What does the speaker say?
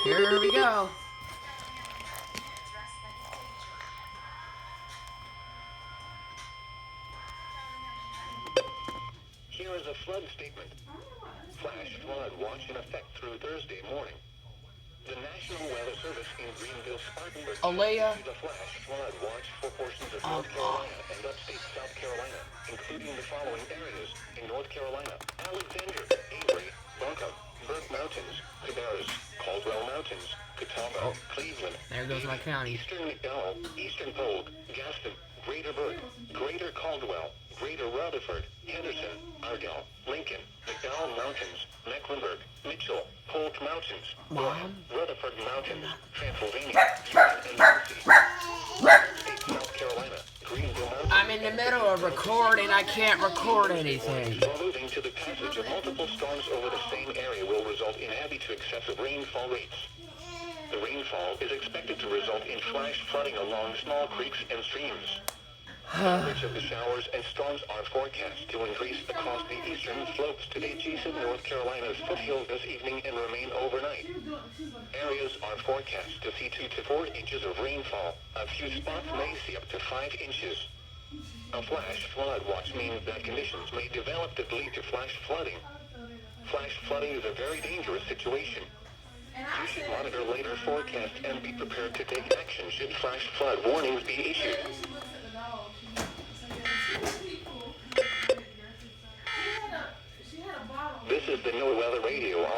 Here we go. Here is a flood statement. Flash flood watch in effect through Thursday morning. The National Weather Service in Greenville, Spartanburg Alea. issued a flash flood watch for portions of North Carolina and upstate South Carolina, including the following areas in North Carolina: Alexander, Avery, Buncombe, Burke Mountains, Cabarrus, Caldwell Mountains, Catawba, Cleveland, There goes my county. Eastern McDowell, Eastern Polk, Gaston, Greater Burke, Greater Caldwell, Greater Rutherford, Henderson, Argyle, Lincoln, McDowell Mountains, Mecklenburg, Mitchell, Polk Mountains, Warren, Rutherford Mountains, Transylvania, and Nancy, State South Carolina, Greenville Mountains. I'm in the middle of recording. I can't record anything. Alluding to the passage of multiple storms over the same area will result in heavy to excessive rainfall rates. The rainfall is expected to result in flash flooding along small creeks and streams. Average of the showers and storms are forecast to increase across the eastern slopes to the adjacent North Carolina's foothills this evening and remain overnight. Areas are forecast to see 2 to 4 inches of rainfall. A few spots may see up to 5 inches. A flash flood watch means that conditions may develop that lead to flash flooding. Flash flooding is a very dangerous situation. You should monitor later forecasts and be prepared to take action should flash flood warnings be issued. This is the NOAA Weather Radio.